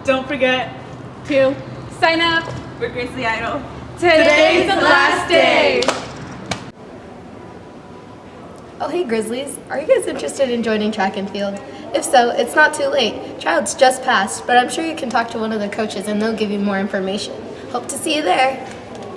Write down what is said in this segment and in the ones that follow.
Don't forget to sign up for Grizzly Idol. Today's the last day. Oh, hey Grizzlies, are you guys interested in joining track and field? If so, it's not too late. Tryouts just passed, but I'm sure you can talk to one of the coaches and they'll give you more information. Hope to see you there.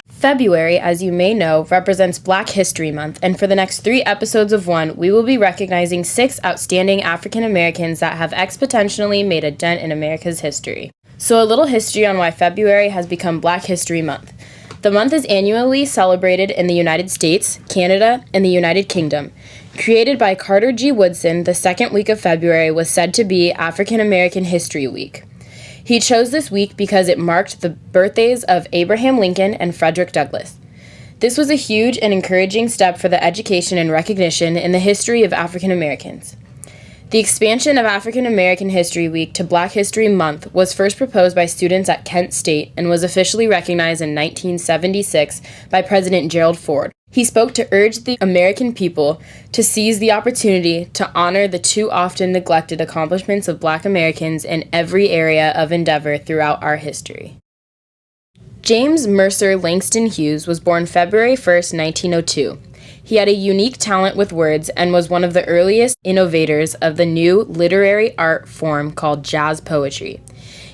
February, as you may know, represents Black History Month, and for the next 3 episodes of One, we will be recognizing 6 outstanding African Americans that have exponentially made a dent in America's history. So a little history on why February has become Black History Month. The month is annually celebrated in the United States, Canada, and the United Kingdom. Created by Carter G. Woodson, the second week of February was said to be African American History Week. He chose this week because it marked the birthdays of Abraham Lincoln and Frederick Douglass. This was a huge and encouraging step for the education and recognition in the history of African Americans. The expansion of African American History Week to Black History Month was first proposed by students at Kent State and was officially recognized in 1976 by President Gerald Ford. He spoke to urge the American people to seize the opportunity to honor the too often neglected accomplishments of Black Americans in every area of endeavor throughout our history. James Mercer Langston Hughes was born February 1st, 1902. He had a unique talent with words and was one of the earliest innovators of the new literary art form called jazz poetry.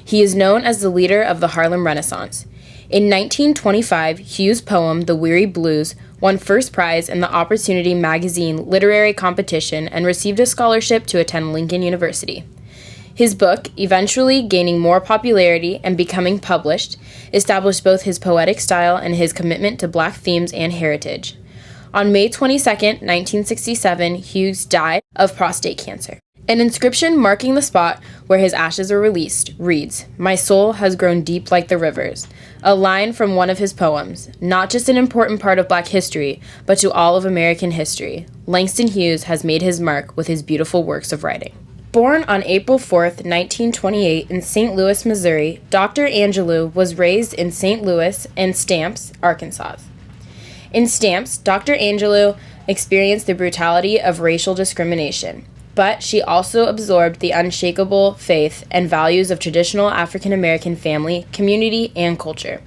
He is known as the leader of the Harlem Renaissance. In 1925, Hughes' poem, The Weary Blues, won first prize in the Opportunity Magazine literary competition and received a scholarship to attend Lincoln University. His book, eventually gaining more popularity and becoming published, established both his poetic style and his commitment to Black themes and heritage. On May 22, 1967, Hughes died of prostate cancer. An inscription marking the spot where his ashes were released reads, "My soul has grown deep like the rivers," a line from one of his poems, not just an important part of Black history, but to all of American history. Langston Hughes has made his mark with his beautiful works of writing. Born on April 4, 1928 in St. Louis, Missouri, Dr. Angelou was raised in St. Louis and Stamps, Arkansas. In Stamps, Dr. Angelou experienced the brutality of racial discrimination, but she also absorbed the unshakable faith and values of traditional African American family, community, and culture.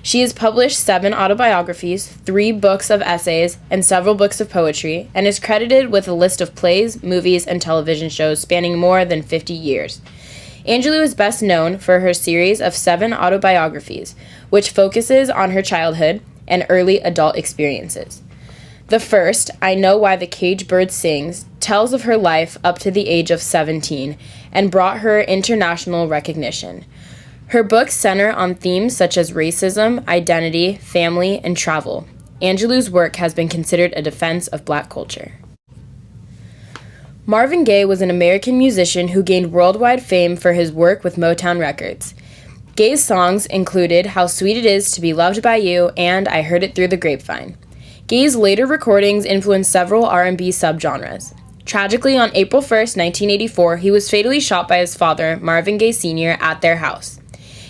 She has published 7 autobiographies, 3 books of essays, and several books of poetry, and is credited with a list of plays, movies, and television shows spanning more than 50 years. Angelou is best known for her series of 7 autobiographies, which focuses on her childhood and early adult experiences. The first, I Know Why the Caged Bird Sings, tells of her life up to the age of 17 and brought her international recognition. Her books center on themes such as racism, identity, family, and travel. Angelou's work has been considered a defense of Black culture. Marvin Gaye was an American musician who gained worldwide fame for his work with Motown Records. Gaye's songs included How Sweet It Is to Be Loved by You and I Heard It Through the Grapevine. Gaye's later recordings influenced several R&B subgenres. Tragically, on April 1st, 1984, he was fatally shot by his father, Marvin Gaye Sr., at their house.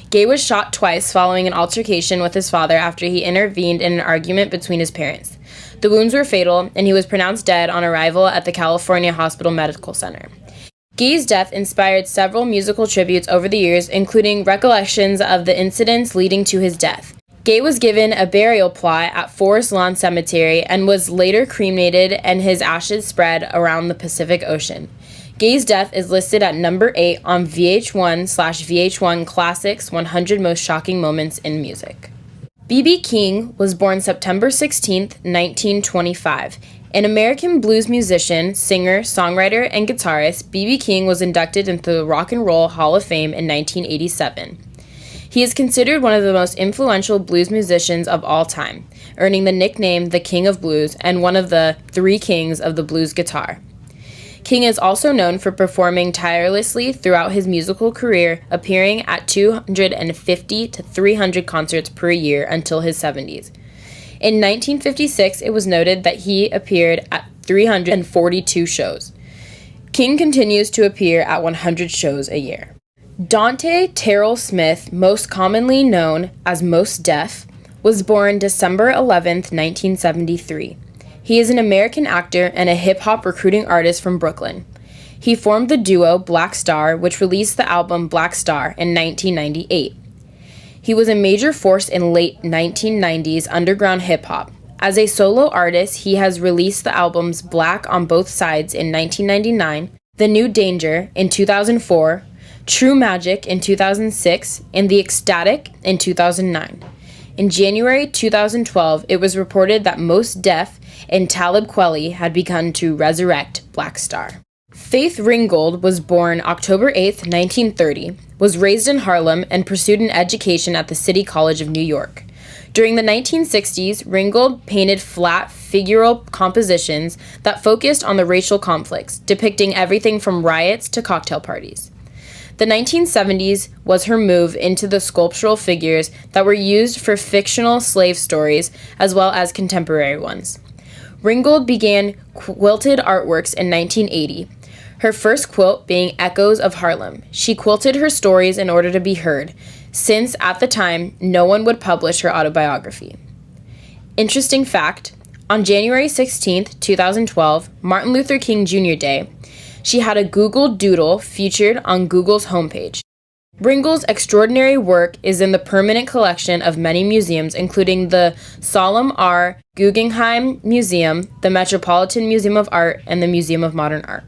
Gaye was shot twice following an altercation with his father after he intervened in an argument between his parents. The wounds were fatal, and he was pronounced dead on arrival at the California Hospital Medical Center. Gaye's death inspired several musical tributes over the years, including recollections of the incidents leading to his death. Gaye was given a burial plot at Forest Lawn Cemetery and was later cremated and his ashes spread around the Pacific Ocean. Gaye's death is listed at number 8 on VH1/VH1 Classics 100 Most Shocking Moments in Music. B.B. King was born September 16, 1925. An American blues musician, singer, songwriter, and guitarist, B.B. King was inducted into the Rock and Roll Hall of Fame in 1987. He is considered one of the most influential blues musicians of all time, earning the nickname the King of Blues and one of the 3 kings of the blues guitar. King is also known for performing tirelessly throughout his musical career, appearing at 250 to 300 concerts per year until his 70s. In 1956, it was noted that he appeared at 342 shows. King continues to appear at 100 shows a year. Dante Terrell Smith, most commonly known as Mos Def, was born December 11, 1973. He is an American actor and a hip-hop recruiting artist from Brooklyn. He formed the duo Black Star, which released the album Black Star in 1998. He was a major force in late 1990s underground hip-hop. As a solo artist, he has released the albums Black on Both Sides in 1999, The New Danger in 2004, True Magic in 2006, and The Ecstatic in 2009. In January 2012, it was reported that Mos Def and Talib Kweli had begun to resurrect Black Star. Faith Ringgold was born October 8, 1930, was raised in Harlem, and pursued an education at the City College of New York. During the 1960s, Ringgold painted flat, figural compositions that focused on the racial conflicts, depicting everything from riots to cocktail parties. The 1970s was her move into the sculptural figures that were used for fictional slave stories as well as contemporary ones. Ringgold began quilted artworks in 1980, her first quilt being Echoes of Harlem. She quilted her stories in order to be heard, since at the time no one would publish her autobiography. Interesting fact, on January 16, 2012, Martin Luther King Jr. Day, she had a Google Doodle featured on Google's homepage. Ringgold's extraordinary work is in the permanent collection of many museums, including the Solomon R. Guggenheim Museum, the Metropolitan Museum of Art, and the Museum of Modern Art.